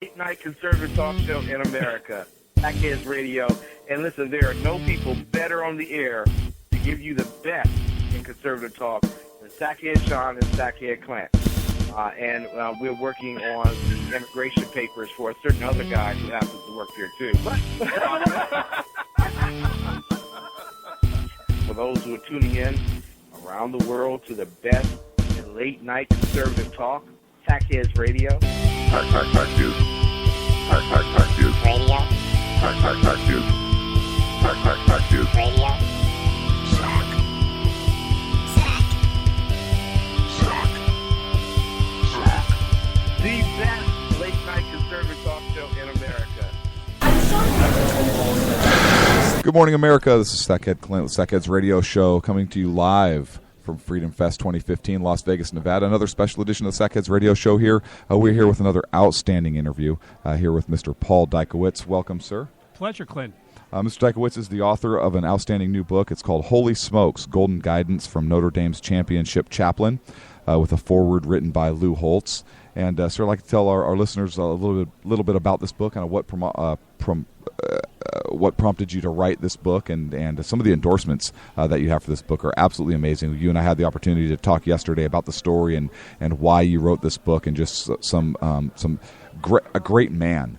Late night conservative talk show in America, Dykewicz Radio. And listen, there are no people better on the air to give you the best in conservative talk than Sackhead Sean and Sackhead Clint. And we're working on the immigration papers for a certain other guy who happens to work here too. For those who are tuning in around the world to the best in late night conservative talk, Dykewicz Radio. Radio. Radio. The best late night conservative talk show in America. Good morning, America. This is Sackhead Clint with Sackhead's radio show, coming to you live from Freedom Fest 2015, Las Vegas, Nevada. Another special edition of the Sackhead's radio show here. We're here with another outstanding interview here with Mr. Paul Dykewicz. Welcome, sir. Pleasure, Clint. Mr. Dykewicz is the author of an outstanding new book. It's called Holy Smokes, Golden Guidance from Notre Dame's Championship Chaplain, with a foreword written by Lou Holtz. And sir, I'd like to tell our listeners a little bit about this book, and what prompted you to write this book, and some of the endorsements that you have for this book are absolutely amazing. You and I had the opportunity to talk yesterday about the story and why you wrote this book, and just a great man,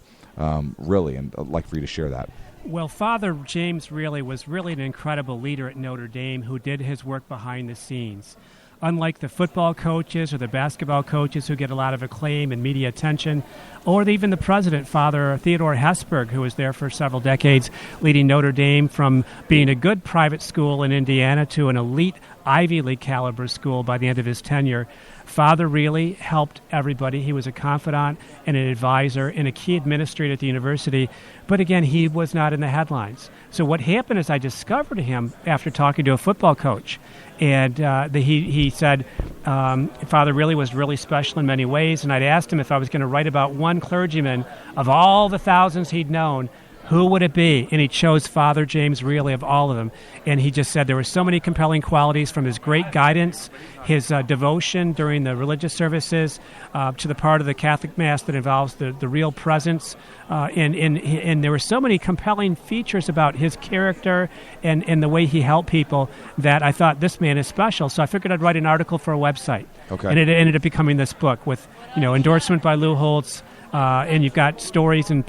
really, and I'd like for you to share that. Well, Father James was really an incredible leader at Notre Dame who did his work behind the scenes. Unlike the football coaches or the basketball coaches who get a lot of acclaim and media attention, or even the president, Father Theodore Hesburgh, who was there for several decades, leading Notre Dame from being a good private school in Indiana to an elite Ivy League caliber school by the end of his tenure. Father really helped everybody. He was a confidant and an advisor and a key administrator at the university. But again, he was not in the headlines. So what happened is I discovered him after talking to a football coach. And he said Father really was really special in many ways. And I'd asked him if I was going to write about one clergyman of all the thousands he'd known, who would it be? And he chose Father James really of all of them. And he just said there were so many compelling qualities from his great guidance, his devotion during the religious services, to the part of the Catholic Mass that involves the real presence. And there were so many compelling features about his character and the way he helped people that I thought this man is special. So I figured I'd write an article for a website. Okay. And it ended up becoming this book with, endorsement by Lou Holtz. And you've got stories and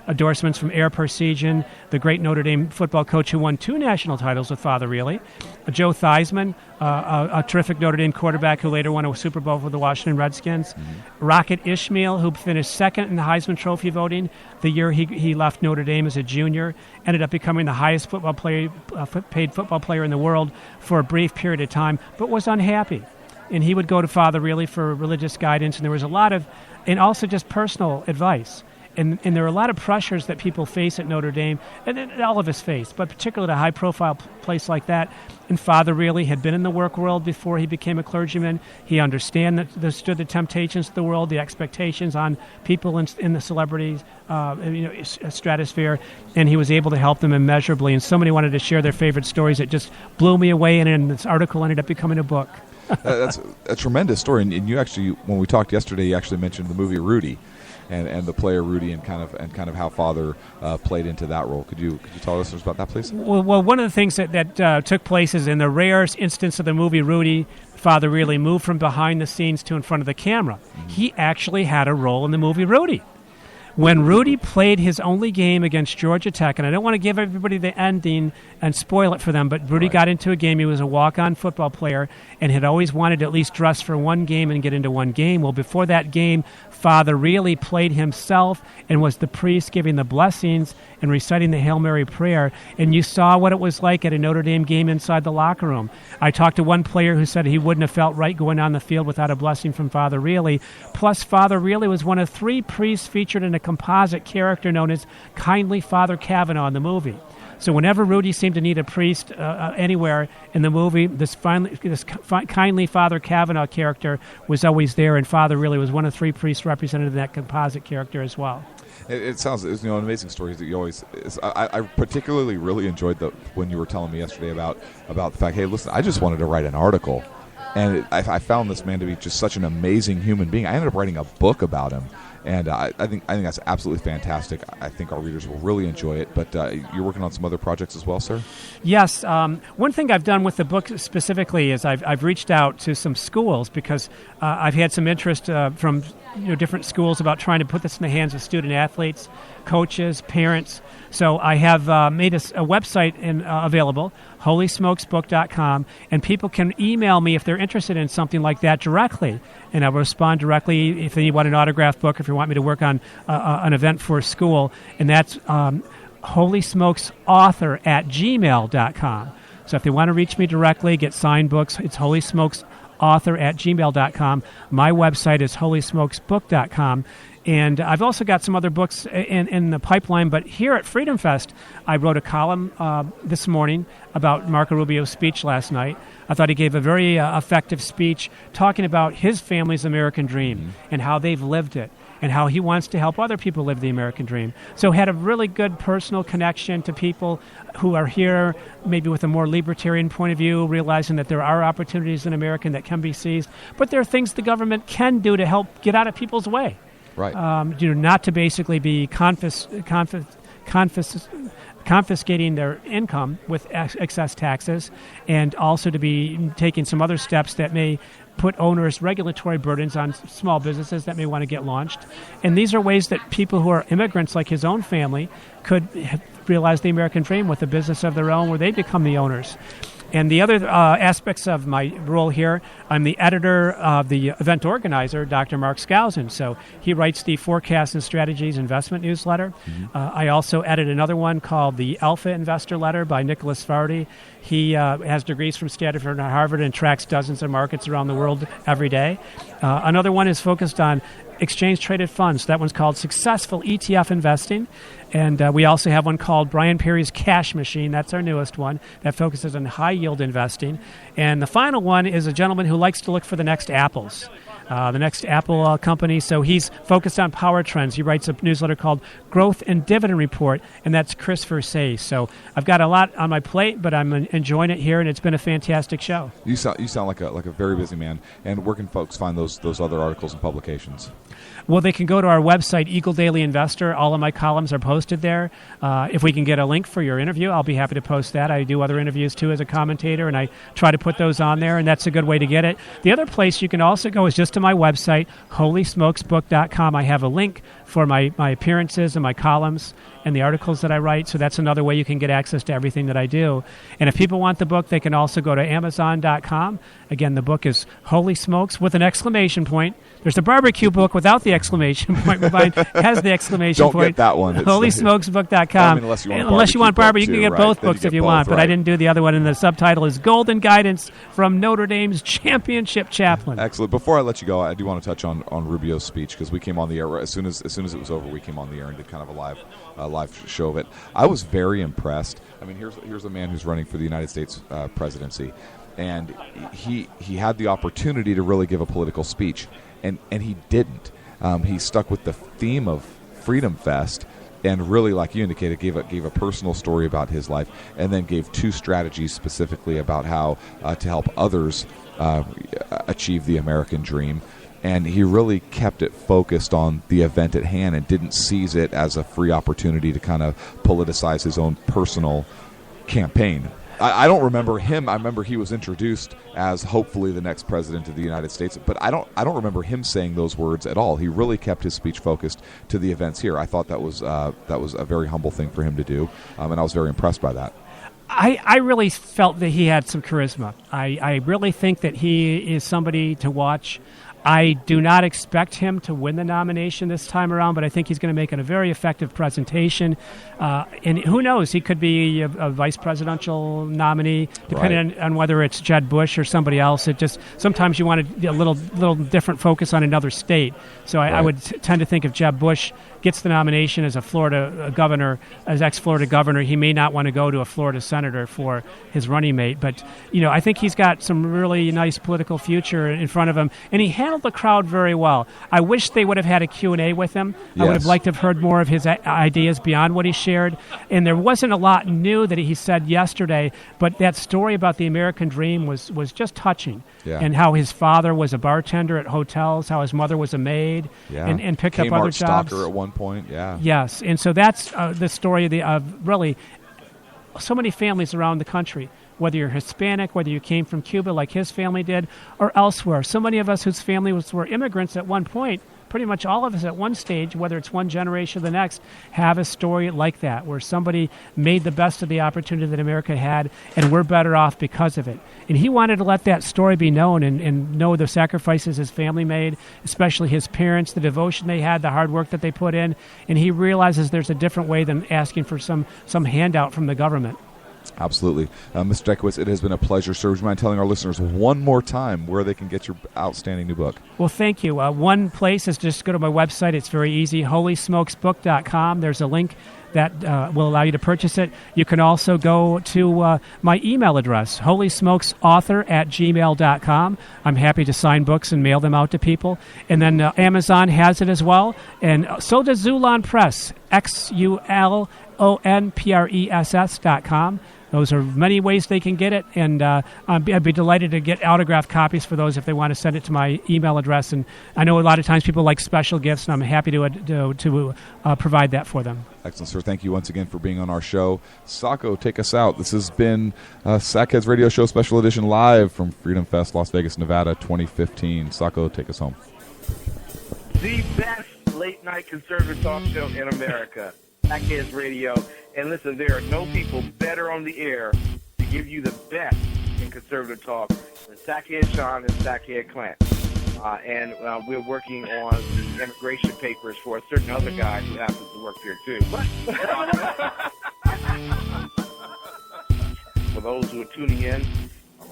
endorsements from Air Persegin, the great Notre Dame football coach who won 2 national titles with Father Really, Joe Theismann, a terrific Notre Dame quarterback who later won a Super Bowl for the Washington Redskins, Rocket Ishmael, who finished second in the Heisman Trophy voting the year he left Notre Dame as a junior, ended up becoming the highest paid football player in the world for a brief period of time, but was unhappy. And he would go to Father Really for religious guidance, and there was a lot of, and also just personal advice. And there are a lot of pressures that people face at Notre Dame, and all of us face, but particularly at a high-profile place like that. And Father Really had been in the work world before he became a clergyman. He understood the temptations of the world, the expectations on people in the celebrities stratosphere, and he was able to help them immeasurably. And so many wanted to share their favorite stories. It just blew me away, and this article ended up becoming a book. That's a tremendous story, and you actually, when we talked yesterday, you actually mentioned the movie Rudy, and the player Rudy, and kind of how Father played into that role. Could you tell us about that, please? Well, one of the things that took place is in the rarest instance of the movie Rudy, Father Really moved from behind the scenes to in front of the camera. Mm-hmm. He actually had a role in the movie Rudy. When Rudy played his only game against Georgia Tech, and I don't want to give everybody the ending and spoil it for them, but Rudy got into a game. He was a walk-on football player and had always wanted to at least dress for one game and get into one game. Well, before that game, Father Really played himself and was the priest giving the blessings and reciting the Hail Mary prayer. And you saw what it was like at a Notre Dame game inside the locker room. I talked to one player who said he wouldn't have felt right going on the field without a blessing from Father Really. Plus, Father Really was one of 3 priests featured in a composite character known as Kindly Father Kavanaugh in the movie. So whenever Rudy seemed to need a priest anywhere in the movie, this kindly Father Kavanaugh character was always there, and Father Really was one of 3 priests represented in that composite character as well. It sounds, an amazing story that you always. I particularly really enjoyed when you were telling me yesterday about the fact, hey, listen, I just wanted to write an article, and I found this man to be just such an amazing human being. I ended up writing a book about him. And I think that's absolutely fantastic. I think our readers will really enjoy it. But you're working on some other projects as well, sir? Yes. One thing I've done with the book specifically is I've reached out to some schools because I've had some interest from different schools about trying to put this in the hands of student athletes, coaches, parents. So I have made a website available, holysmokesbook.com, and people can email me if they're interested in something like that directly, and I'll respond directly if they want an autographed book, if you want me to work on an event for a school, and that's holysmokesauthor@gmail.com. So if they want to reach me directly, get signed books, it's holysmokesauthor@gmail.com. My website is holysmokesbook.com. And I've also got some other books in the pipeline. But here at Freedom Fest, I wrote a column this morning about Marco Rubio's speech last night. I thought he gave a very effective speech talking about his family's American dream and how they've lived it and how he wants to help other people live the American dream. So had a really good personal connection to people who are here maybe with a more libertarian point of view, realizing that there are opportunities in America that can be seized. But there are things the government can do to help get out of people's way. Right. Not to basically be confiscating their income with excess taxes, and also to be taking some other steps that may put onerous regulatory burdens on small businesses that may want to get launched. And these are ways that people who are immigrants, like his own family, could realize the American dream with a business of their own where they become the owners. And the other aspects of my role here, I'm the editor of the event organizer, Dr. Mark Skousen. So he writes the Forecasts and Strategies investment newsletter. I also edit another one called the Alpha Investor Letter by Nicholas Fardy. He has degrees from Stanford and Harvard and tracks dozens of markets around the world every day. Another one is focused on exchange-traded funds. That one's called Successful ETF Investing. And we also have one called Brian Perry's Cash Machine. That's our newest one that focuses on high-yield investing. And the final one is a gentleman who likes to look for the next Apples. The next Apple company. So he's focused on power trends. He writes a newsletter called Growth and Dividend Report, and that's Chris Versace. So I've got a lot on my plate, but I'm enjoying it here, and it's been a fantastic show. You sound like a very busy man. And where can folks find those other articles and publications? Well, they can go to our website, Eagle Daily Investor. All of my columns are posted there. If we can get a link for your interview, I'll be happy to post that. I do other interviews, too, as a commentator, and I try to put those on there, and that's a good way to get it. The other place you can also go is just to my website, holysmokesbook.com. I have a link for my appearances and my columns and the articles that I write, so that's another way you can get access to everything that I do. And if people want the book, they can also go to Amazon.com. Again, the book is Holy Smokes with an exclamation point. There's a barbecue book without the exclamation point, but mine has the exclamation Don't point. Get that one. HolySmokesBook.com. Unless you want barbecue, you can get right. both Then books you if get you both, want, but right. I didn't do the other one, and the subtitle is Golden Guidance from Notre Dame's Championship Chaplain. Excellent. Before I let you go, I do want to touch on Rubio's speech, because we came on the air as soon as it was over. We came on the air and did kind of a live show of it. I was very impressed. I mean, here's a man who's running for the United States presidency, and he had the opportunity to really give a political speech, and he didn't. He stuck with the theme of Freedom Fest, and really, like you indicated, gave a personal story about his life, and then gave two strategies specifically about how to help others achieve the American dream. And he really kept it focused on the event at hand and didn't seize it as a free opportunity to kind of politicize his own personal campaign. I don't remember him. I remember he was introduced as hopefully the next president of the United States, but I don't remember him saying those words at all. He really kept his speech focused to the events here. I thought that was a very humble thing for him to do, and I was very impressed by that. I really felt that he had some charisma. I really think that he is somebody to watch. I do not expect him to win the nomination this time around, but I think he's going to make it a very effective presentation. And who knows, he could be a vice presidential nominee, depending on whether it's Jeb Bush or somebody else. It just sometimes you want a little different focus on another state. So I would tend to think if Jeb Bush gets the nomination as a Florida governor, as ex-Florida governor, he may not want to go to a Florida senator for his running mate. But I think he's got some really nice political future in front of him, and he has handled the crowd very well. I wish they would have had a Q&A with him. Yes. I would have liked to have heard more of his ideas beyond what he shared. And there wasn't a lot new that he said yesterday, but that story about the American dream was just touching. Yeah. And how his father was a bartender at hotels, how his mother was a maid, and picked up other Kmart jobs. stalker at one point, yeah. Yes, and so that's the story of really so many families around the country, whether you're Hispanic, whether you came from Cuba like his family did, or elsewhere. So many of us whose families were immigrants at one point, pretty much all of us at one stage, whether it's one generation or the next, have a story like that, where somebody made the best of the opportunity that America had, and we're better off because of it. And he wanted to let that story be known and know the sacrifices his family made, especially his parents, the devotion they had, the hard work that they put in. And he realizes there's a different way than asking for some handout from the government. Absolutely. Mr. Dykewicz, it has been a pleasure, sir. Would you mind telling our listeners one more time where they can get your outstanding new book? Well, thank you. One place is just go to my website. It's very easy, holysmokesbook.com. There's a link that will allow you to purchase it. You can also go to my email address, holysmokesauthor@gmail.com. I'm happy to sign books and mail them out to people. And then Amazon has it as well. And so does Zulon Press, XULONPRESS.com. Those are many ways they can get it, and I'd be delighted to get autographed copies for those if they want to send it to my email address. And I know a lot of times people like special gifts, and I'm happy to provide that for them. Excellent, sir. Thank you once again for being on our show. Sacco, take us out. This has been Sackheads Radio Show Special Edition live from Freedom Fest, Las Vegas, Nevada, 2015. Sacco, take us home. The best late-night conservative talk show in America, Sackheads Radio. And listen, there are no people better on the air to give you the best in conservative talk than Sackhead Sean and Sackhead Clint. And we're working on the immigration papers for a certain other guy who happens to work here too. For those who are tuning in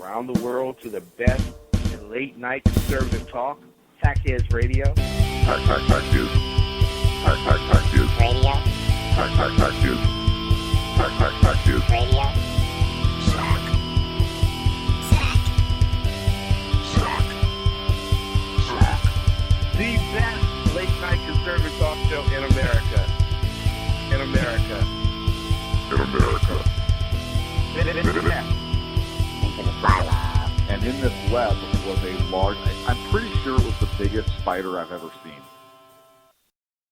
around the world to the best in late-night conservative talk, Sackheads Radio. Sack News. Sack News. Radio. Sack News. Sack News. Radio. The best late-night conservative talk show in America. In America. In America. Into the silo. And in this web was a large, I'm pretty sure it was the biggest spider I've ever seen.